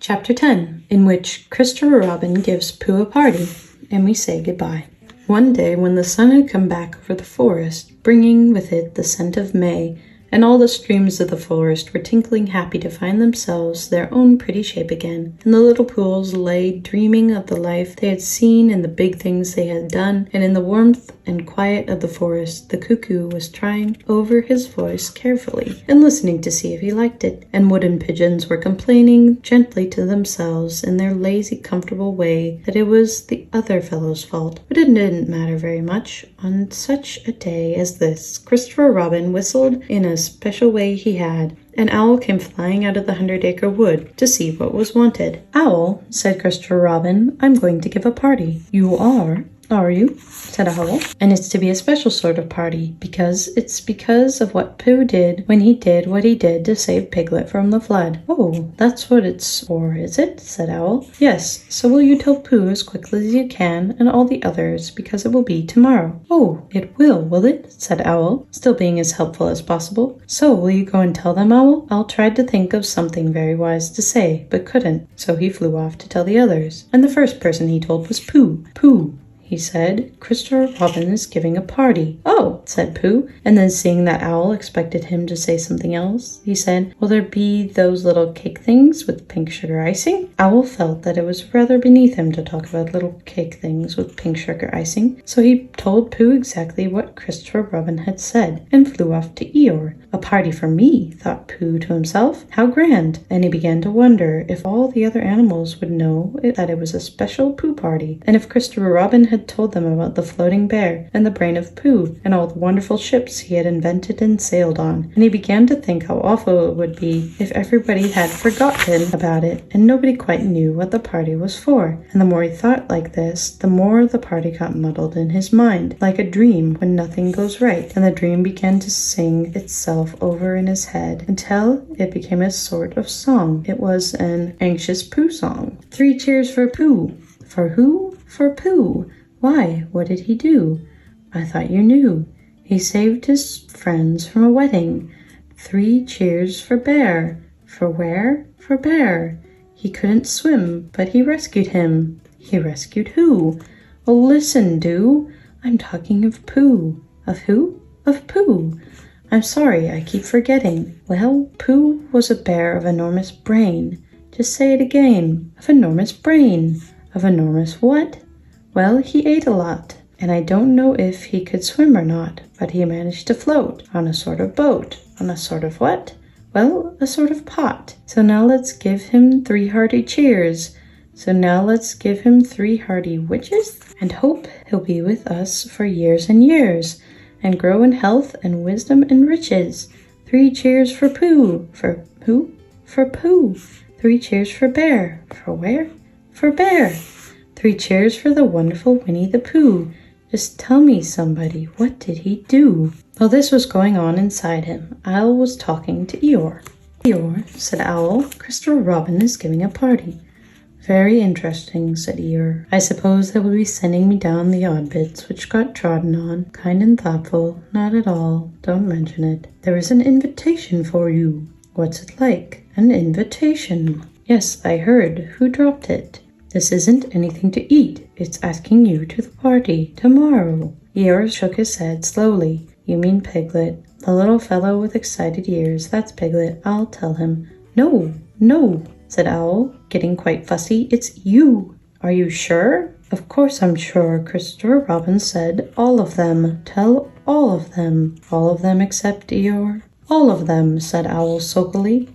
Chapter 10, in which Christopher Robin gives Pooh a party, and we say goodbye. One day when the sun had come back over the forest, bringing with it the scent of May, and all the streams of the forest were tinkling happy to find themselves their own pretty shape again, and the little pools lay dreaming of the life they had seen and the big things they had done, and in the warmth and quiet of the forest the cuckoo was trying over his voice carefully and listening to see if he liked it, and wooden pigeons were complaining gently to themselves in their lazy comfortable way that it was the other fellow's fault. But it didn't matter very much. On such a day as this, Christopher Robin whistled in a special way he had. An owl came flying out of the 100-acre wood to see what was wanted. "Owl," said Christopher Robin, "I'm going to give a party." "You are you?" said Owl. "And it's to be a special sort of party, because of what Pooh did when he did what he did to save Piglet from the flood." "Oh, that's what it's for, is it?" said Owl. "Yes, so will you tell Pooh as quickly as you can, and all the others, because it will be tomorrow." "Oh, it will it?" said Owl, still being as helpful as possible. "So will you go and tell them, Owl?" Owl tried to think of something very wise to say, but couldn't, so he flew off to tell the others. And the first person he told was Pooh. "Pooh," he said, "Christopher Robin is giving a party." "Oh," said Pooh, and then seeing that Owl expected him to say something else, he said, "Will there be those little cake things with pink sugar icing?" Owl felt that it was rather beneath him to talk about little cake things with pink sugar icing, so he told Pooh exactly what Christopher Robin had said, and flew off to Eeyore. "A party for me," thought Pooh to himself. "How grand!" And he began to wonder if all the other animals would know that it was a special Pooh party, and if Christopher Robin had told them about the floating bear and the brain of Pooh and all the wonderful ships he had invented and sailed on. And he began to think how awful it would be if everybody had forgotten about it and nobody quite knew what the party was for. And the more he thought like this, the more the party got muddled in his mind, like a dream when nothing goes right, and the dream began to sing itself over in his head until it became a sort of song. It was an anxious Pooh song. "3 cheers for Pooh." "For who?" "For Pooh." "Why, what did he do?" "I thought you knew. He saved his friends from a wedding." 3 cheers for Bear." "For where?" "For Bear. He couldn't swim, but he rescued him." "He rescued who?" "Oh, listen, do. I'm talking of Pooh." "Of who?" "Of Pooh. I'm sorry, I keep forgetting." "Well, Pooh was a bear of enormous brain." "Just say it again." "Of enormous brain." "Of enormous what?" "Well, he ate a lot, and I don't know if he could swim or not, but he managed to float on a sort of boat." "On a sort of what?" "Well, a sort of pot. So now let's give him 3 hearty cheers." "So now let's give him 3 hearty witches, and hope he'll be with us for years and years, and grow in health and wisdom and riches." 3 cheers for Pooh." "For who?" "For Pooh." 3 cheers for Bear." "For where?" "For Bear." 3 cheers for the wonderful Winnie-the-Pooh. Just tell me, somebody, what did he do? While this was going on inside him, Owl was talking to Eeyore. "Eeyore," said Owl, "Christopher Robin is giving a party." "Very interesting," said Eeyore. "I suppose they will be sending me down the odd bits which got trodden on. Kind and thoughtful. Not at all. Don't mention it. There is an invitation for you." "What's it like?" "An invitation." "Yes, I heard. Who dropped it?" "This isn't anything to eat. It's asking you to the party tomorrow." Eeyore shook his head slowly. "You mean Piglet. The little fellow with excited ears. That's Piglet. I'll tell him." No, said Owl, getting quite fussy. "It's you." "Are you sure?" "Of course I'm sure," Christopher Robin said. "All of them. Tell all of them." "All of them except Eeyore?" "All of them," said Owl sulkily.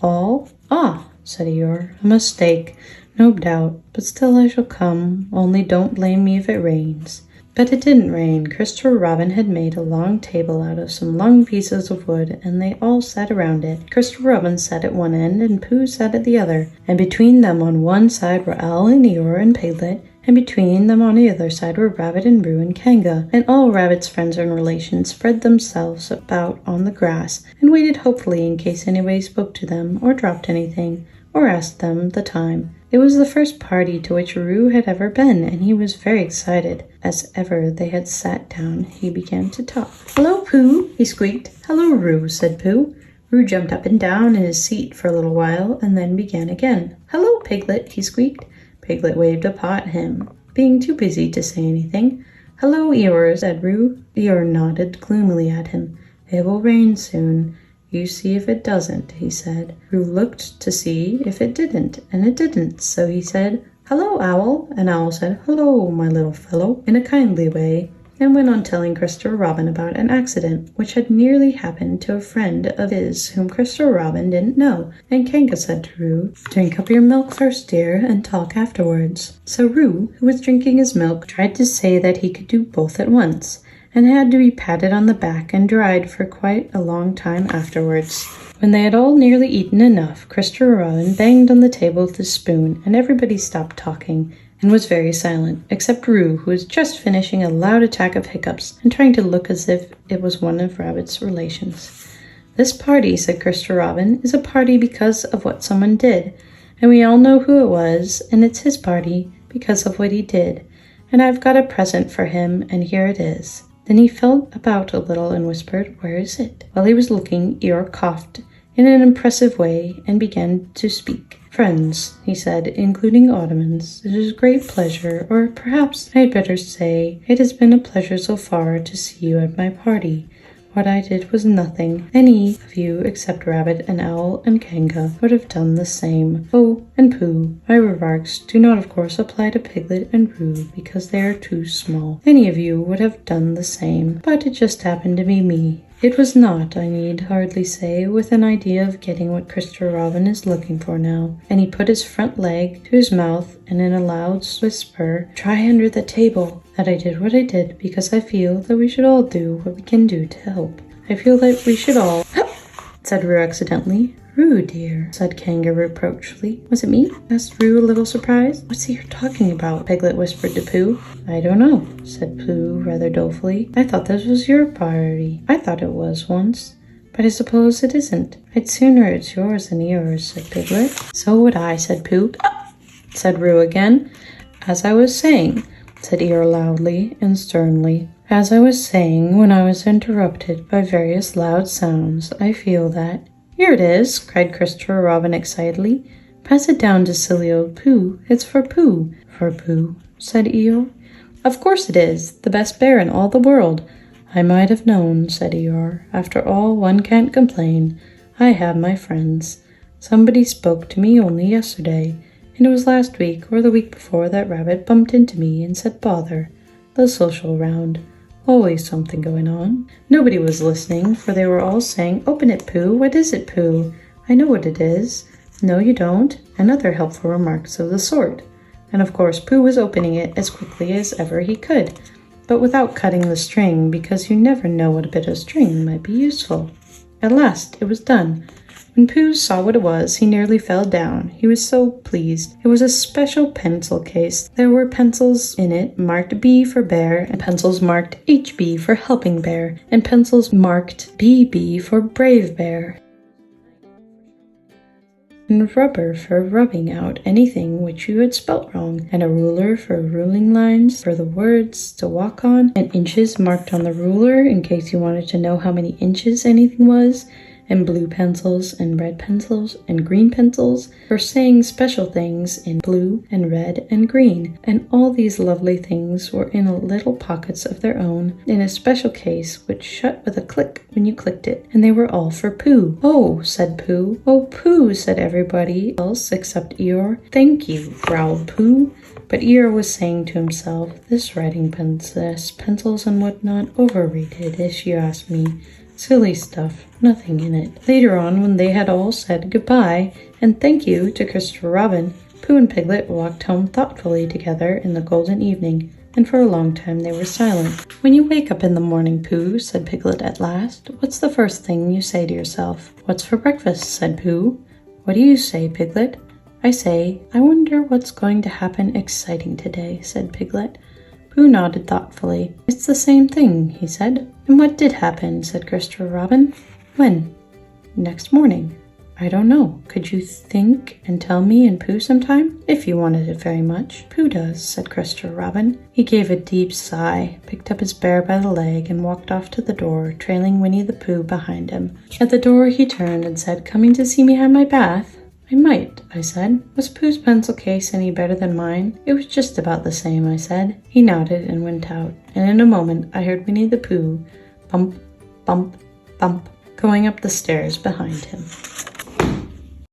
"All? Ah," said Eeyore. "A mistake. No doubt, but still I shall come, only don't blame me if it rains." But it didn't rain. Christopher Robin had made a long table out of some long pieces of wood, and they all sat around it. Christopher Robin sat at one end, and Pooh sat at the other, and between them on one side were Owl and Eeyore and Piglet, and between them on the other side were Rabbit and Roo and Kanga, and all Rabbit's friends and relations spread themselves about on the grass, and waited hopefully in case anybody spoke to them, or dropped anything, or asked them the time. It was the first party to which Roo had ever been, and he was very excited. As ever they had sat down, he began to talk. "Hello, Pooh," he squeaked. "Hello, Roo," said Pooh. Roo jumped up and down in his seat for a little while, and then began again. "Hello, Piglet, he squeaked. Piglet waved a paw at him, being too busy to say anything. Hello, Eeyore, said Roo. Eeyore nodded gloomily at him. It will rain soon. You see if it doesn't, he said. Roo looked to see if it didn't, and it didn't, so he said, Hello, Owl, and Owl said, Hello, my little fellow, in a kindly way, and went on telling Christopher Robin about an accident which had nearly happened to a friend of his whom Christopher Robin didn't know, and Kanga said to Roo, Drink up your milk first, dear, and talk afterwards. So Roo, who was drinking his milk, tried to say that he could do both at once, and had to be patted on the back and dried for quite a long time afterwards. When they had all nearly eaten enough, Christopher Robin banged on the table with his spoon, and everybody stopped talking and was very silent, except Roo, who was just finishing a loud attack of hiccups and trying to look as if it was one of Rabbit's relations. This party, said Christopher Robin, is a party because of what someone did, and we all know who it was, and it's his party because of what he did, and I've got a present for him, and here it is. Then he felt about a little and whispered, Where is it? While he was looking, Eeyore coughed in an impressive way and began to speak. Friends, he said, including Ottomans, it is a great pleasure, or perhaps I had better say, it has been a pleasure so far to see you at my party. What I did was nothing. Any of you except Rabbit and Owl and Kanga would have done the same. Oh, and Pooh. My remarks do not of course apply to Piglet and Roo because they are too small. Any of you would have done the same, but it just happened to be me. It was not, I need hardly say, with an idea of getting what Christopher Robin is looking for now, and he put his front leg to his mouth and in a loud whisper, Try under the table, that I did what I did because I feel that we should all do what we can do to help. I feel that we should all, said Roo accidentally. Roo, dear, said Kanga reproachfully. Was it me? Asked Roo, a little surprised. What's he talking about? Piglet whispered to Pooh. I don't know, said Pooh rather dolefully. I thought this was your party. I thought it was once, but I suppose it isn't. I'd sooner it's yours than yours, said Piglet. So would I, said Pooh. Said Roo again. As I was saying, said Eeyore loudly and sternly. As I was saying when I was interrupted by various loud sounds, I feel that... Here it is, cried Christopher Robin excitedly. Pass it down to silly old Pooh. It's for Pooh. For Pooh, said Eeyore. Of course it is, the best bear in all the world. I might have known, said Eeyore. After all, one can't complain. I have my friends. Somebody spoke to me only yesterday, and it was last week or the week before that Rabbit bumped into me and said bother. The social round. Always something going on. Nobody was listening, for they were all saying, Open it, Pooh. What is it, Pooh? I know what it is. No, you don't. And other helpful remarks of the sort. And of course, Pooh was opening it as quickly as ever he could, but without cutting the string, because you never know what a bit of string might be useful. At last, it was done. When Pooh saw what it was, he nearly fell down. He was so pleased. It was a special pencil case. There were pencils in it marked B for bear, and pencils marked HB for helping bear, and pencils marked BB for brave bear, and rubber for rubbing out anything which you had spelt wrong, and a ruler for ruling lines for the words to walk on, and inches marked on the ruler in case you wanted to know how many inches anything was, and blue pencils and red pencils and green pencils for saying special things in blue and red and green. And all these lovely things were in little pockets of their own in a special case which shut with a click when you clicked it, and they were all for Pooh. Oh, said Pooh. Oh, Pooh, said everybody else except Eeyore. Thank you, growled Pooh. But Eeyore was saying to himself, this writing pencils and whatnot, overrated, if you ask me. Silly stuff, nothing in it. Later on, when they had all said goodbye and thank you to Christopher Robin, Pooh and Piglet walked home thoughtfully together in the golden evening, and for a long time they were silent. When you wake up in the morning, Pooh, said Piglet at last, what's the first thing you say to yourself? What's for breakfast? Said Pooh. What do you say, Piglet? I say, I wonder what's going to happen exciting today, said Piglet. Pooh nodded thoughtfully. It's the same thing, he said. And what did happen? Said Christopher Robin. When? Next morning. I don't know. Could you think and tell me and Pooh sometime? If you wanted it very much. Pooh does, said Christopher Robin. He gave a deep sigh, picked up his bear by the leg, and walked off to the door, trailing Winnie-the-Pooh behind him. At the door he turned and said, Coming to see me have my bath? I might, I said. Was Pooh's pencil case any better than mine? It was just about the same, I said. He nodded and went out, and in a moment I heard Winnie-the-Pooh bump, bump, bump, going up the stairs behind him.